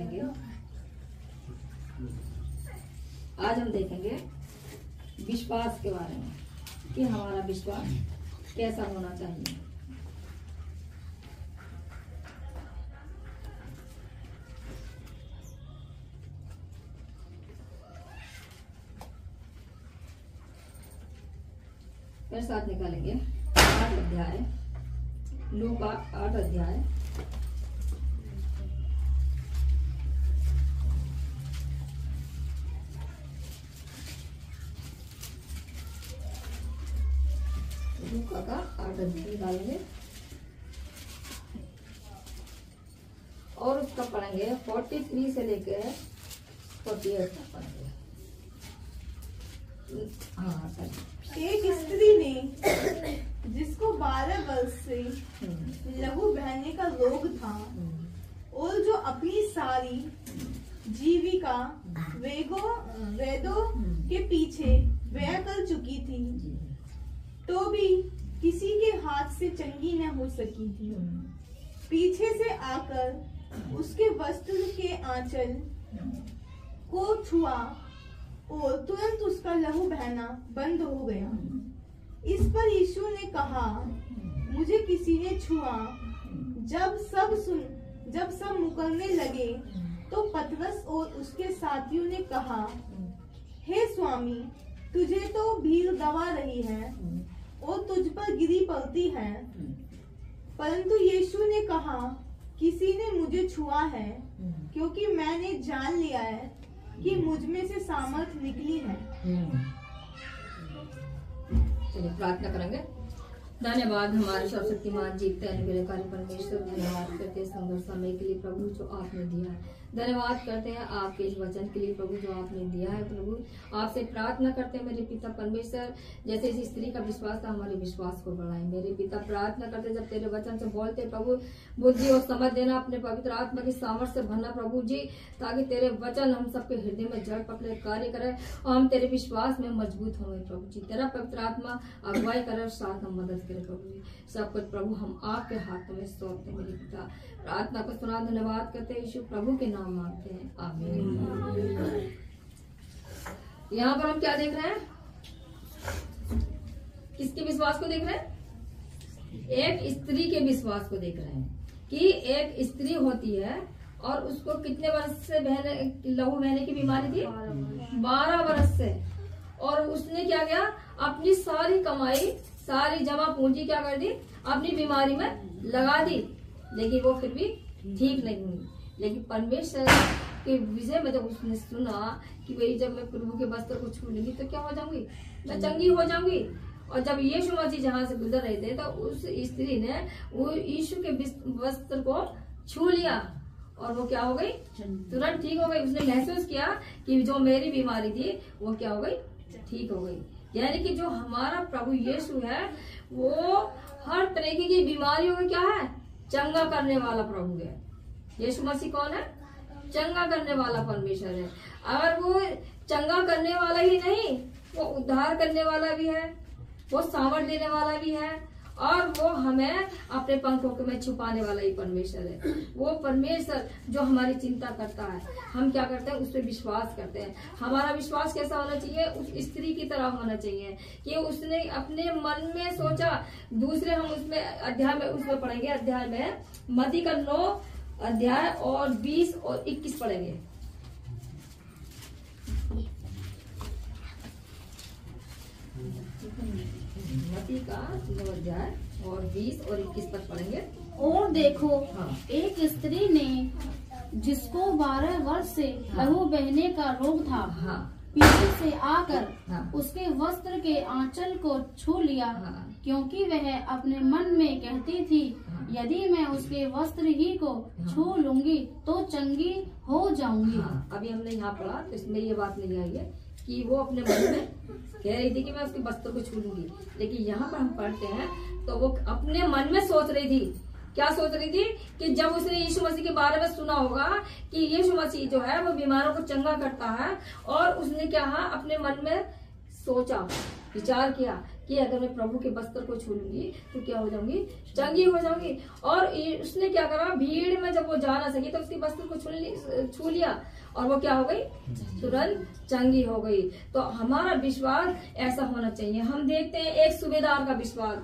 निकालेंगे। आज हम देखेंगे विश्वास के बारे में कि हमारा विश्वास कैसा होना चाहिए। मेरे साथ निकालेंगे 8 अध्याय, लूका 8 अध्याय, लूका का 8 अध्याय निकालेंगे और उसका पढ़ेंगे 43 से लेकर 48 तक पढ़ेंगे। हाँ सर। एक स्त्री ने जिसको 12 वर्ष से लहू बहने का रोग था और जो अपनी सारी जीविका वेदों के पीछे व्यय कर चुकी थी, तो भी किसी के हाथ से चंगी न हो सकी थी। पीछे से आकर उसके वस्त्र के आंचल को छुआ और तुरंत उसका लहू बहना बंद हो गया। इस पर यीशु ने कहा, मुझे किसी ने छुआ। जब सब मुकरने लगे तो पतरस और उसके साथियों ने कहा, हे स्वामी, तुझे तो भीड़ दबा रही है और तुझ पर गिरी पड़ती है। परंतु यीशु ने कहा, किसी ने मुझे छुआ है, क्योंकि मैंने जान लिया है कि मुझ में से सामर्थ निकली है। चलिए प्रार्थना करेंगे। धन्यवाद हमारे सर्वशक्तिमान जीवते अनुग्रहकारी परमेश्वर, धन्यवाद करते हैं सुंदर समय के लिए प्रभु जो आपने दिया है। धन्यवाद करते हैं आपके इस वचन के लिए प्रभु जो आपने दिया है। प्रभु आपसे प्रार्थना करते हैं मेरे पिता परमेश्वर, जैसे इस स्त्री का विश्वास था हमारे विश्वास को बढ़ाए। मेरे पिता प्रार्थना करते जब तेरे वचन से बोलते प्रभु बुद्धि और समझ देना, अपने पवित्र आत्मा की सामर्थ्य से भरना प्रभु जी, ताकि तेरे वचन हम सबके हृदय में जड़ पकड़े कार्य करे और हम तेरे विश्वास में मजबूत होंगे प्रभु जी। तेरा पवित्र आत्मा अगुवाई करे, साथ हम मदद करे प्रभु जी। सब कुछ प्रभु हम आपके हाथों में सौंपते मेरे पिता। प्रार्थना को सुना, धन्यवाद करते हैं यीशु प्रभु के नाम मांगते हैं, आमीन। यहाँ पर हम क्या देख रहे हैं? किसके विश्वास को देख रहे हैं? एक स्त्री के विश्वास को देख रहे हैं कि एक स्त्री होती है और उसको कितने वर्ष से लहू बहने की बीमारी थी? 12 वर्ष से। और उसने क्या किया? अपनी सारी कमाई, सारी जमा पूंजी क्या कर दी? अपनी बीमारी में लगा दी, लेकिन वो फिर भी ठीक नहीं हुई। लेकिन परमेश्वर के विषय में जब उसने सुना कि भाई जब मैं प्रभु के वस्त्र को छू लूंगी तो क्या हो जाऊंगी? मैं चंगी हो जाऊंगी। और जब यीशु मसीह जहाँ से गुजर रहे थे तो उस स्त्री ने वो यीशु के वस्त्र को छू लिया और वो क्या हो गई? तुरंत ठीक हो गई। उसने महसूस किया कि जो मेरी बीमारी थी वो क्या हो गई? ठीक हो गई। यानी कि जो हमारा प्रभु यीशु है वो हर तरीके की बीमारियों को क्या है? चंगा करने वाला प्रभु है। यीशु मसीह कौन है? चंगा करने वाला परमेश्वर है। अगर वो चंगा करने वाला ही नहीं, वो उद्धार करने वाला भी है, वो सामर्थ देने वाला भी है और वो हमें अपने पंखों में छुपाने वाला ही परमेश्वर है। वो परमेश्वर जो हमारी चिंता करता है, हम क्या करते हैं? उस पर विश्वास करते हैं। हमारा विश्वास कैसा होना चाहिए? उस स्त्री की तरह होना चाहिए कि उसने अपने मन में सोचा। दूसरे हम उसमें अध्याय में उसमें पढ़ेंगे, अध्याय में मत्ती का 9 अध्याय और 20 और 21 पढ़ेंगे। मत्ती का 9 अध्याय और 20 और 21 तक पढ़ेंगे। और देखो, हाँ। एक स्त्री ने जिसको 12 वर्ष से लहू बहने का रोग था, हाँ। पीछे से आकर हाँ। उसके वस्त्र के आंचल को छू लिया, हाँ। क्योंकि वह अपने मन में कहती थी, हाँ। यदि मैं उसके वस्त्र ही को छू लूंगी तो चंगी हो जाऊंगी। हाँ। अभी हमने यहाँ पढ़ा तो इसमें ये बात नहीं आई है कि वो अपने मन में कह रही थी कि मैं उसके वस्त्र को छू लूंगी, लेकिन यहाँ पर हम पढ़ते हैं तो वो अपने मन में सोच रही थी। क्या सोच रही थी? कि जब उसने यीशु मसीह के बारे में सुना होगा कि यीशु मसीह जो है वो बीमारों को चंगा करता है, और उसने क्या अपने मन में सोचा, विचार किया कि अगर मैं प्रभु के वस्त्र को छू लूंगी तो क्या हो जाऊंगी, चंगी हो जाऊंगी। और उसने क्या करा, भीड़ में जब वो जा ना सकी तो उसके वस्त्र को छू लिया और वो क्या हो गई, तुरंत चंगी हो गई। तो हमारा विश्वास ऐसा होना चाहिए। हम देखते हैं एक सूबेदार का विश्वास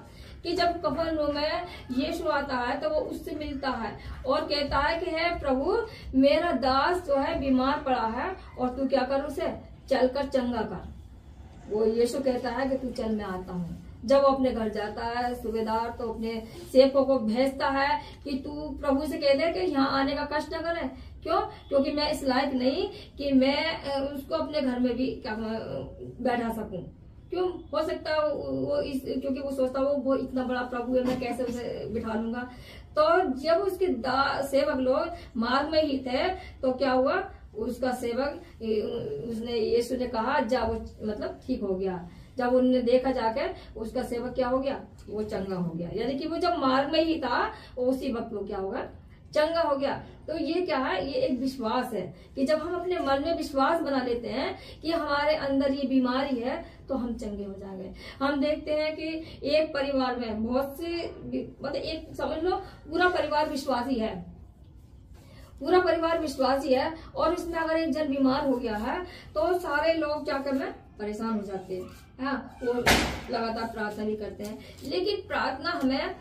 कि जब कफरनहूम में यीशु आता है तो वो उससे मिलता है और कहता है कि हे प्रभु, मेरा दास जो है बीमार पड़ा है और तू क्या कर, उसे चलकर चंगा कर। वो यीशु कहता है कि तू चल, मैं आता हूँ। जब वो अपने घर जाता है सूबेदार तो अपने सेवकों को भेजता है कि तू प्रभु से कह दे कि यहाँ आने का कष्ट न करे। क्यों? क्योंकि मैं इस लायक नहीं कि मैं उसको अपने घर में भी क्या बैठा सकूं। क्यों? हो सकता है क्योंकि वो सोचता वो इतना बड़ा प्रभु है, मैं कैसे उसे बिठा लूंगा। तो जब उसके सेवक लोग मार्ग में ही थे तो क्या हुआ, उसका सेवक उसने यीशु ने कहा जा, वो मतलब ठीक हो गया। जब उन्होंने देखा जाकर उसका सेवक क्या हो गया, वो चंगा हो गया। यानी कि वो जब मार्ग में ही था उसी वक्त वो क्या होगा, चंगा हो गया। तो ये क्या है, ये एक विश्वास है कि जब हम अपने मन में विश्वास बना लेते हैं कि हमारे अंदर ये बीमारी है तो हम चंगे हो जाएंगे। हम देखते हैं कि एक परिवार में बहुत से मतलब एक समझ लो पूरा परिवार विश्वासी है, पूरा परिवार विश्वासी है और इसमें अगर एक जन बीमार हो गया है तो सारे लोग क्या करना, परेशान हो जाते हैं। हाँ, वो लगातार प्रार्थना भी करते हैं। लेकिन प्रार्थना हमें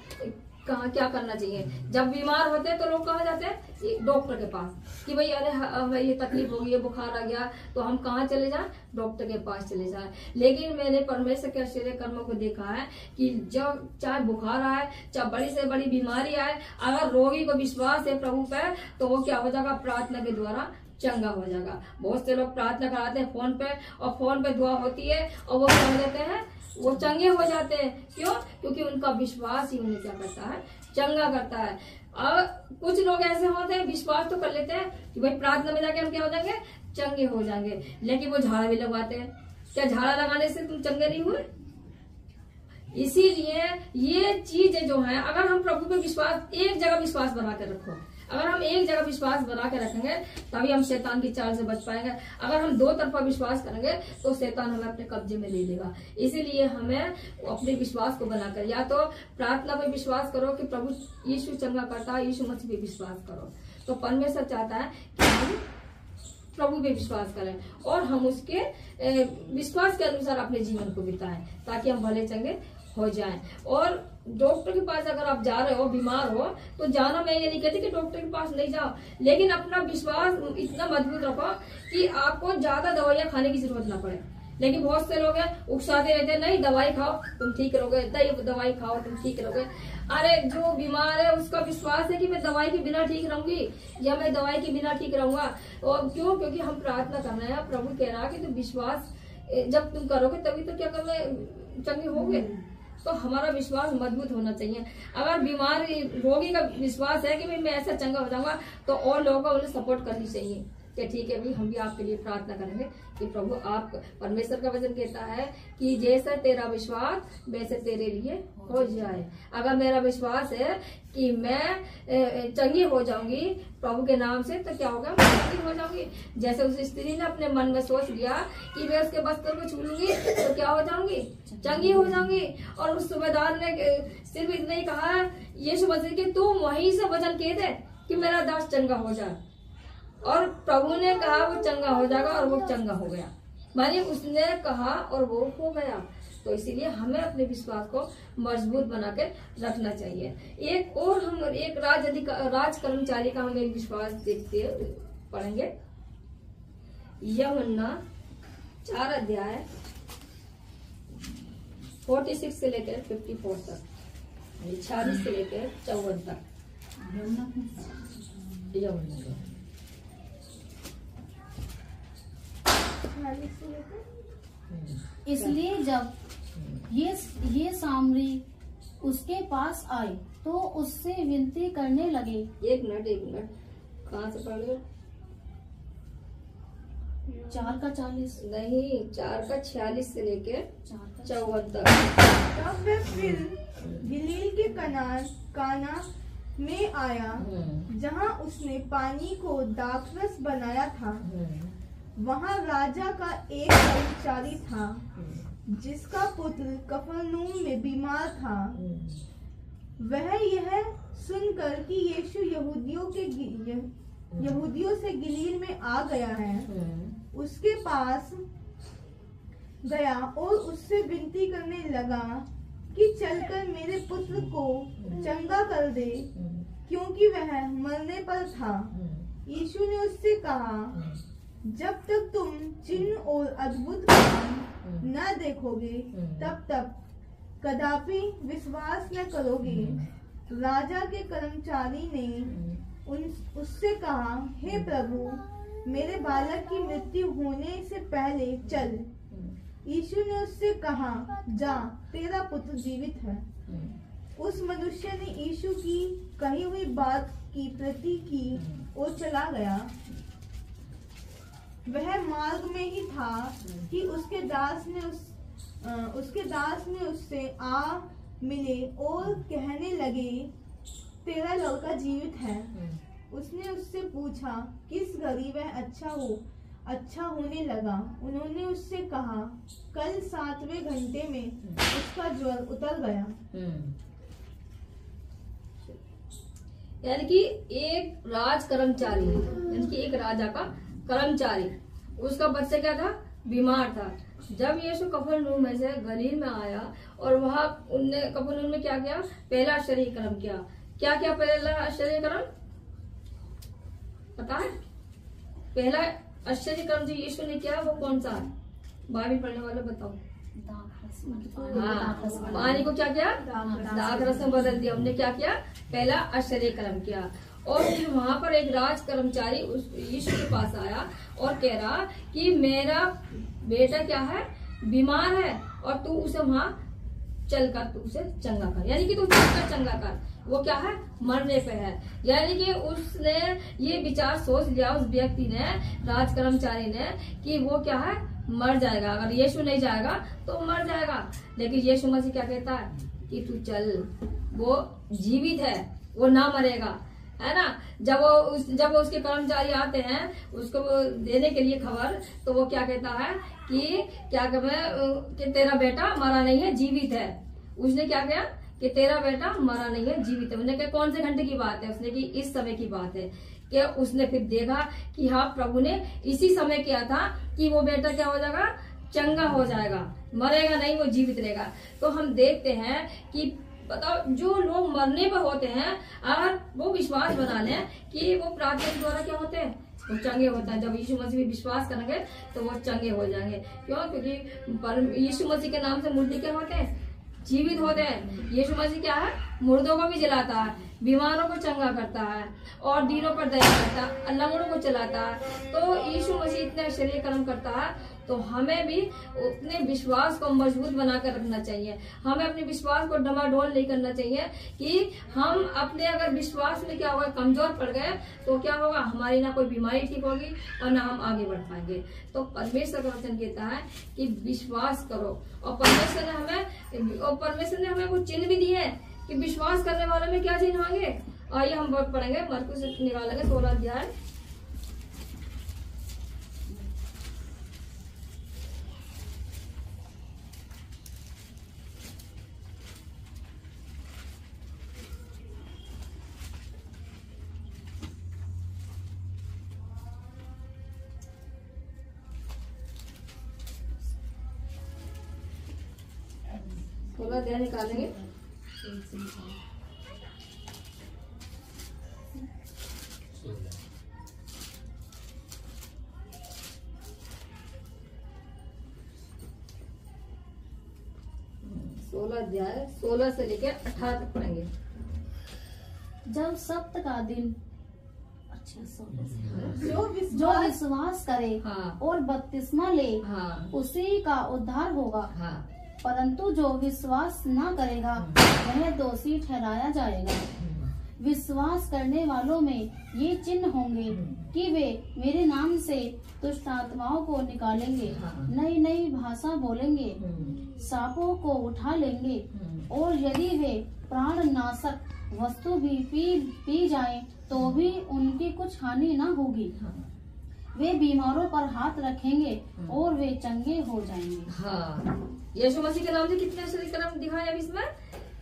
कहाँ क्या करना चाहिए, जब बीमार होते हैं तो लोग कहाँ जाते हैं, डॉक्टर के पास कि भाई अरे हमें ये तकलीफ हो गई है, बुखार आ गया, तो हम कहाँ चले जाएं, डॉक्टर के पास चले जाएं। लेकिन मैंने परमेश्वर के आश्चर्य कर्मों को देखा है कि जब चाहे बुखार आए, चाहे बड़ी से बड़ी बीमारी आए, अगर रोगी को विश्वास है प्रभु पे तो वो क्या हो जाएगा, प्रार्थना के द्वारा चंगा हो जाएगा। बहुत से लोग प्रार्थना कराते हैं फोन पे और फोन पे दुआ होती है और वो क्या हो जाते हैं, वो चंगे हो जाते हैं। क्यों? क्योंकि उनका विश्वास ही उन्हें क्या करता है, चंगा करता है। और कुछ लोग ऐसे होते हैं विश्वास तो कर लेते हैं कि भाई प्रार्थना में जाके हम क्या हो जाएंगे, चंगे हो जाएंगे, लेकिन वो झाड़ा भी लगवाते हैं। क्या झाड़ा लगाने से तुम चंगे नहीं हुए? इसीलिए ये चीजें जो है, अगर हम प्रभु पे विश्वास, एक जगह विश्वास बना कर रखो, अगर हम एक जगह विश्वास बना के रखेंगे तभी हम शैतान की चाल से बच पाएंगे। अगर हम दो तरफा विश्वास करेंगे तो शैतान हमें अपने कब्जे में ले लेगा। इसीलिए हमें अपने विश्वास को बनाकर, या तो प्रार्थना पे विश्वास करो कि प्रभु यीशु चंगा करता है, यीशु मसीह पे विश्वास करो। तो परमेश्वर चाहता है कि हम प्रभु पे विश्वास करें और हम उसके विश्वास के अनुसार अपने जीवन को बिताएं ताकि हम भले चंगे हो जाएं। और डॉक्टर के पास अगर आप जा रहे हो, बीमार हो, तो जाना, मैं ये नहीं कहती कि डॉक्टर के पास नहीं जाओ, लेकिन अपना विश्वास इतना मजबूत रखो कि आपको ज्यादा दवाइयां खाने की जरूरत ना पड़े। लेकिन बहुत से लोग हैं उकसाते रहते हैं, नहीं दवाई खाओ तुम ठीक रहोगे, दवाई खाओ तुम ठीक रहोगे। अरे जो बीमार है उसका विश्वास है कि मैं दवाई के बिना ठीक रहूंगी या मैं दवाई के बिना ठीक रहूंगा। और क्यों? क्योंकि हम प्रार्थना कर रहे हैं, प्रभु कह रहा है कि तुम विश्वास जब तुम करोगे तभी तो क्या कर चंगे होगे। तो हमारा विश्वास मजबूत होना चाहिए। अगर बीमार रोगी का विश्वास है कि भाई मैं ऐसा चंगा हो जाऊंगा तो और लोगों को उन्हें सपोर्ट करनी चाहिए कि ठीक है भाई, हम भी आपके लिए प्रार्थना करेंगे कि प्रभु आप, परमेश्वर का वचन कहता है कि जैसा तेरा विश्वास वैसे तेरे लिए हो जाए। अगर मेरा विश्वास है कि मैं चंगी हो जाऊंगी प्रभु के नाम से तो क्या होगा, मैं चंगी हो जाऊंगी। जैसे उस स्त्री ने अपने मन में सोच लिया कि मैं उसके वस्त्र को छू लूंगी तो क्या हो जाऊंगी, चंगी हो जाऊंगी। और उस सूबेदार ने सिर्फ इतना ही कहा यीशु मसीह कि तू वहीं से वचन कह दे कि मेरा दास चंगा हो जाए, और प्रभु ने कहा वो चंगा हो जाएगा और वो चंगा हो गया। मानिए उसने कहा और वो हो गया। तो इसीलिए हमें अपने विश्वास को मजबूत बना के रखना चाहिए। एक और हम एक राज कर्मचारी का हम एक विश्वास देखते पढ़ेंगे, यूहन्ना 4 अध्याय 46 से लेकर 54 तक, 46 से लेकर 54 तक। यूहन्ना इसलिए जब ये सामरी उसके पास आए तो उससे विनती करने लगे। एक मिनट कहाँ से पढ़ लो? 4 का 40 नहीं, 4 का 46 से लेके 54 तक। तब वह फिर गलील के काना में आया जहाँ उसने पानी को दाखरस बनाया था। वहाँ राजा का एक कर्मचारी था जिसका पुत्र कफरनहूम में बीमार था। वह यह सुनकर कि यीशु यहूदियों से गलील में आ गया है, उसके पास गया और उससे विनती करने लगा कि चलकर मेरे पुत्र को चंगा कर दे, क्योंकि वह मरने पर था। यीशु ने उससे कहा, जब तक तुम चिन्ह और अद्भुत काम न देखोगे तब तक कदापि विश्वास न करोगे। राजा के कर्मचारी ने उससे कहा, हे प्रभु, मेरे बालक की मृत्यु होने से पहले चल। यीशु ने उससे कहा, जा, तेरा पुत्र जीवित है। उस मनुष्य ने यीशु की कही हुई बात की प्रति की और चला गया। वह मार्ग में ही था कि उसके दास ने उससे आ मिले और कहने लगे, तेरा लड़का जीवित है। उसने उससे पूछा, किस घड़ी वह अच्छा होने लगा। उन्होंने उससे कहा, कल 7वें घंटे में उसका ज्वर उतर गया। यानी कि एक राज कर्मचारी, यानी कि एक राजा का कर्मचारी, उसका बच्चा क्या था, बीमार था। जब यीशु कफरनहूम में से गलील में आया और वहाँ उनने कफरनहूम में क्या किया, पहला आश्चर्य कर्म किया। क्या क्या पहला आश्चर्य कर्म पता है? पहला आश्चर्य कर्म जो यीशु ने किया वो कौन सा है? बाइबल पढ़ने वाले बताओ। हाँ, पानी को क्या किया, दाखरस में बदल दिया। हमने क्या किया, पहला आश्चर्य कर्म किया। और फिर वहाँ पर एक राज कर्मचारी उस यीशु के पास आया और कह रहा कि मेरा बेटा क्या है, बीमार है, और तू उसे वहाँ चलकर तू उसे चंगा कर, यानी कि तू चलकर चंगा कर। वो क्या है, मरने पे है। यानी कि उसने ये विचार सोच लिया, उस व्यक्ति ने, राज कर्मचारी ने, कि वो क्या है, मर जाएगा। अगर यीशु नहीं जाएगा तो मर जाएगा। लेकिन यीशु मसीह क्या कहता है कि तू चल, वो जीवित है, वो ना मरेगा, है ना। जब वो उसके कर्मचारी आते हैं उसको देने के लिए खबर, तो वो क्या कहता है कि तेरा बेटा मरा नहीं है, जीवित है। उसने क्या किया कि तेरा बेटा मरा नहीं है, जीवित है। उसने कहा कौन से घंटे की बात है? उसने की इस समय की बात है। कि उसने फिर देखा कि हाँ, प्रभु ने इसी समय किया था कि वो बेटा क्या हो जाएगा, चंगा हो जाएगा, मरेगा नहीं, वो जीवित रहेगा। तो हम देखते हैं कि बताओ, जो लोग मरने पर होते हैं, अगर वो विश्वास बना लें कि वो प्रार्थना के द्वारा क्या होते हैं, वो चंगे होता है। जब यीशु मसीह में विश्वास करेंगे तो वो चंगे हो जाएंगे। क्यों? क्योंकि यीशु मसीह के नाम से मुर्दे क्या होते हैं, जीवित होते हैं। यीशु मसीह क्या है, मुर्दों को भी जलाता है, बीमारों को चंगा करता है, और दीनों पर दया करता है, लंगड़ों को चलाता है। तो यीशु मसीह इतने आश्चर्य कर्म करता है, तो हमें भी अपने विश्वास को मजबूत बनाकर रखना चाहिए। हमें अपने विश्वास को डमाडोल नहीं करना चाहिए कि हम अपने अगर विश्वास में क्या होगा, कमजोर पड़ गए तो क्या होगा, हमारी ना कोई बीमारी ठीक होगी और ना हम आगे बढ़ पाएंगे। तो परमेश्वर का वचन कहता है कि विश्वास करो, और परमेश्वर ने हमें वो चिन्ह भी दिए हैं कि विश्वास करने वालों में क्या चिन्ह होंगे। आइए हम वर्ड पढ़ेंगे, मरकुस निकालेंगे 16 अध्याय। थोड़ा ध्यान निकालेंगे। अध्याय 16 से लेकर 18 तक पढ़ेंगे। जब सप्त का दिन जो विश्वास करे हाँ, और बपतिस्मा ले हाँ, उसी का उद्धार होगा। हाँ, परंतु जो विश्वास न करेगा वह दोषी ठहराया जाएगा। विश्वास करने वालों में ये चिन्ह होंगे कि वे मेरे नाम से दुष्ट आत्माओं को निकालेंगे, नई नई भाषा बोलेंगे, सांपों को उठा लेंगे, और यदि वे प्राण नाशक वस्तु भी पी जाएं तो भी उनकी कुछ हानि न होगी। वे बीमारों पर हाथ रखेंगे और वे चंगे हो जाएंगे। हाँ, यीशु मसीह के नाम से कितने आश्चर्य कर्म दिखाए अब इसमें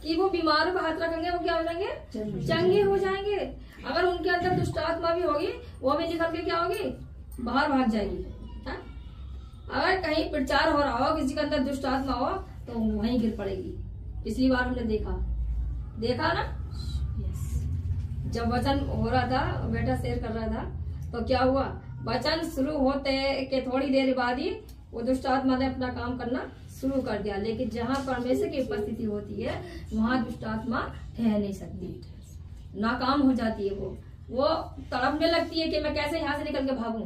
कि वो बीमारों पर हाथ रखेंगे, वो क्या हो जाएंगे? चंगे हो जाएंगे। अगर उनके अंदर दुष्ट आत्मा भी होगी, वो भी निकल के क्या होगी? बाहर भाग जाएगी। हा? अगर कहीं प्रचार हो रहा हो, किसी के अंदर दुष्ट आत्मा हो, तो वहीं गिर पड़ेगी। पिछली बार हमने देखा ना, जब वचन हो रहा था, बेटा शेयर कर रहा था, तो क्या हुआ? वचन शुरू होते के थोड़ी देर बाद ही वो दुष्ट आत्मा ने अपना काम करना शुरू कर दिया। लेकिन जहाँ परमेश्वर की उपस्थिति होती है, वहाँ दुष्ट आत्मा ठहर नहीं सकती, नाकाम हो जाती है। वो तड़पने लगती है कि मैं कैसे यहाँ से निकल के भागूं।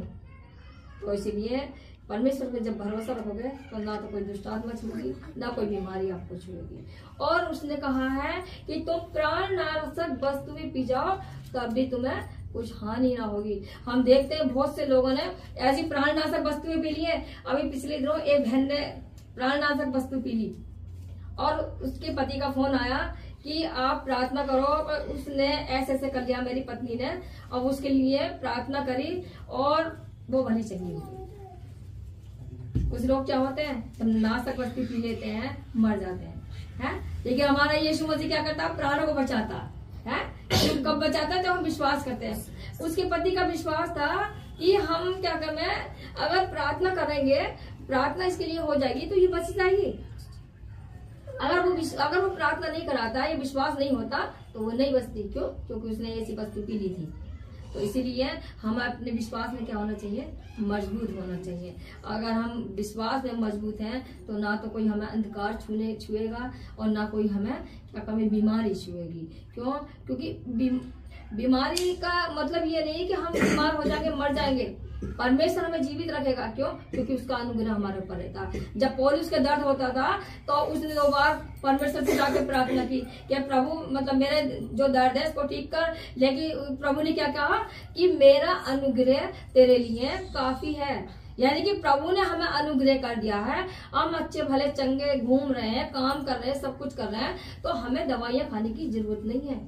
तो इसीलिए परमेश्वर पे जब भरोसा रखोगे तो ना तो कोई दुष्ट आत्मा छूएगी, ना कोई बीमारी आपको छूएगी। और उसने कहा है कि तुम प्राण नाशक वस्तु भी पी जाओ, तब भी तुम्हें कुछ हानि ना होगी। हम देखते हैं बहुत से लोगों ने ऐसी प्राणनाशक वस्तुएं पी ली है। अभी पिछले दिनों एक बहन ने प्राणनाशक वस्तु पी ली और उसके पति का फोन आया कि आप प्रार्थना करो। और उसने ऐसे कर लिया मेरी पत्नी ने, और उसके लिए प्रार्थना करी और वो भली चली गई। कुछ लोग क्या होते हैं, जब नाशक वस्तु पी लेते हैं मर जाते हैं, लेकिन हमारा यीशु मसीह क्या करता है? प्राणों को बचाता है। कब बचाता है? जब हम विश्वास करते हैं। उसके पति का विश्वास था कि हम क्या करें, अगर प्रार्थना करेंगे, प्रार्थना इसके लिए हो जाएगी तो ये बच जाएगी। अगर वो प्रार्थना नहीं कराता, ये विश्वास नहीं होता, तो वो नहीं बचती। क्यों? क्योंकि उसने ऐसी वस्तु पी ली थी। तो इसीलिए हमें अपने विश्वास में क्या होना चाहिए? मजबूत होना चाहिए। अगर हम विश्वास में मजबूत हैं तो ना तो कोई हमें अंधकार छुएगा और ना कोई हमें क्या कभी बीमारी छुएगी। क्यों? क्योंकि बीमारी का मतलब ये नहीं कि हम बीमार हो जाएंगे, मर जाएंगे। परमेश्वर हमें जीवित रखेगा। क्यों? क्योंकि उसका अनुग्रह हमारे ऊपर रहता है। जब पौलुस के दर्द होता था तो उसने 2 बार परमेश्वर से जाके प्रार्थना की कि प्रभु मतलब मेरे जो दर्द है इसको ठीक कर। लेकिन प्रभु ने क्या कहा कि मेरा अनुग्रह तेरे लिए काफी है। यानी कि प्रभु ने हमें अनुग्रह कर दिया है। हम अच्छे भले चंगे घूम रहे हैं, काम कर रहे हैं, सब कुछ कर रहे हैं, तो हमें दवाइयां खाने की जरूरत नहीं है।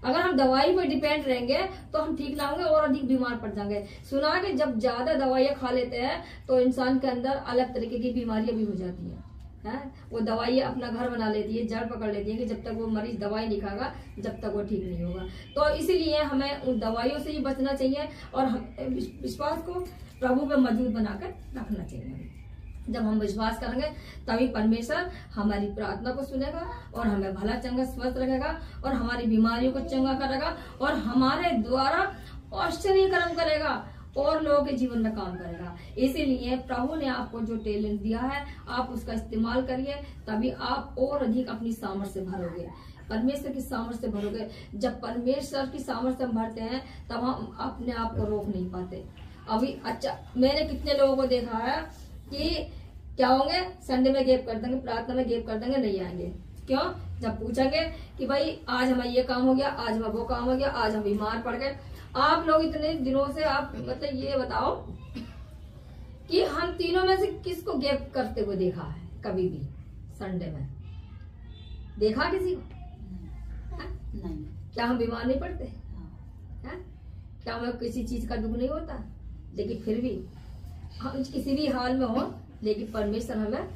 अगर हम दवाई पर डिपेंड रहेंगे तो हम ठीक ना होंगे और अधिक बीमार पड़ जाएंगे। सुना कि जब ज्यादा दवाइयां खा लेते हैं तो इंसान के अंदर अलग तरीके की बीमारियां भी हो जाती हैं। वो दवाइयां अपना घर बना लेती है, जड़ पकड़ लेती है कि जब तक वो मरीज दवाई नहीं खाएगा जब तक वो ठीक नहीं होगा। तो इसीलिए हमें उन दवाइयों से ही बचना चाहिए और हम विश्वास को प्रभु पे मजबूत बनाकर रखना चाहिए। जब हम विश्वास करेंगे तभी परमेश्वर हमारी प्रार्थना को सुनेगा और हमें भला चंगा स्वस्थ रखेगा और हमारी बीमारियों को चंगा करेगा और हमारे द्वारा आश्चर्य कर्म करेगा और लोगों के जीवन में काम करेगा। इसीलिए प्रभु ने आपको जो टैलेंट दिया है आप उसका इस्तेमाल करिए, तभी आप और अधिक अपनी सामर्थ्य से भरोगे, परमेश्वर की सामर्थ्य से भरोगे। जब परमेश्वर की सामर्थ्य से भरते हैं तब हम अपने आप को रोक नहीं पाते। अभी अच्छा मैंने कितने लोगों को देखा है कि क्या होंगे, संडे में गैप कर देंगे, प्रार्थना में गैप कर देंगे, नहीं आएंगे। क्यों? जब पूछेंगे कि भाई आज हमारा ये काम हो गया, आज हमारा वो काम हो गया, आज हम बीमार पड़ गए। आप लोग इतने दिनों से आप मतलब ये बताओ कि हम तीनों में से किसको गैप करते हुए देखा है? कभी भी संडे में देखा किसी को? नहीं। क्या हम बीमार नहीं पड़ते? क्या हमें किसी चीज का दुख नहीं होता? लेकिन फिर भी हम किसी भी हाल में हो, लेकिन परमेश्वर हमें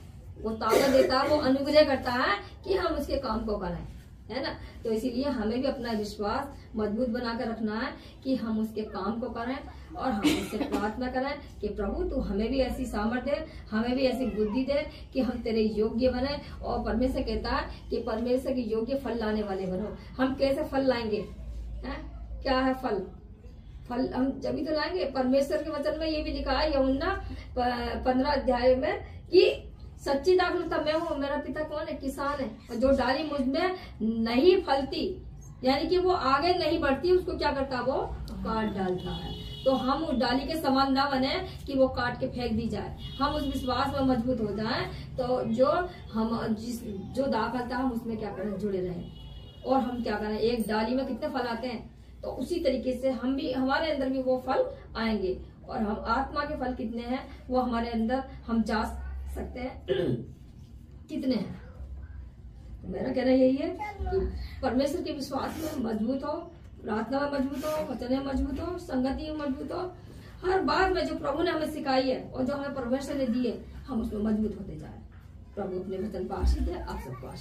वो ताकत देता है, वो अनुग्रह करता है कि हम उसके काम को करें, है ना। तो इसीलिए हमें भी अपना विश्वास मजबूत बनाकर रखना है कि हम उसके काम को करें और हम उससे प्रार्थना करें कि प्रभु तू हमें भी ऐसी सामर्थ्य दे, हमें भी ऐसी बुद्धि दे कि हम तेरे योग्य बने। और परमेश्वर कहता है कि परमेश्वर के योग्य फल लाने वाले बनो। हम कैसे फल लाएंगे? क्या है फल? फल हम जब भी तो लाएंगे। परमेश्वर के वचन में ये भी लिखा है यूहन्ना 15 अध्याय में कि सच्ची दाखलता मैं हूँ, मेरा पिता कौन है? किसान है। और जो डाली मुझ में नहीं फलती, यानी कि वो आगे नहीं बढ़ती, उसको क्या करता? वो काट डालता है। तो हम उस डाली के समान ना बने कि वो काट के फेंक दी जाए। हम उस विश्वास में मजबूत हो जाएं तो जो दाखलता हम उसमें क्या करें? जुड़े रहें। और हम क्या करें? एक डाली में कितने फल आते हैं, तो उसी तरीके से हम भी, हमारे अंदर भी वो फल आएंगे। और हम आत्मा के फल कितने हैं वो हमारे अंदर हम जा सकते हैं कितने हैं। तो मेरा कहना यही है कि परमेश्वर के विश्वास में मजबूत हो, प्रार्थना में मजबूत हो, वचन में मजबूत हो, संगति में मजबूत हो। हर बात में जो प्रभु ने हमें सिखाई है और जो हमें परमेश्वर ने दी है, हम उसमें मजबूत होते जाए। प्रभु अपने वचन पर आशीष दे, आप सबको आशीष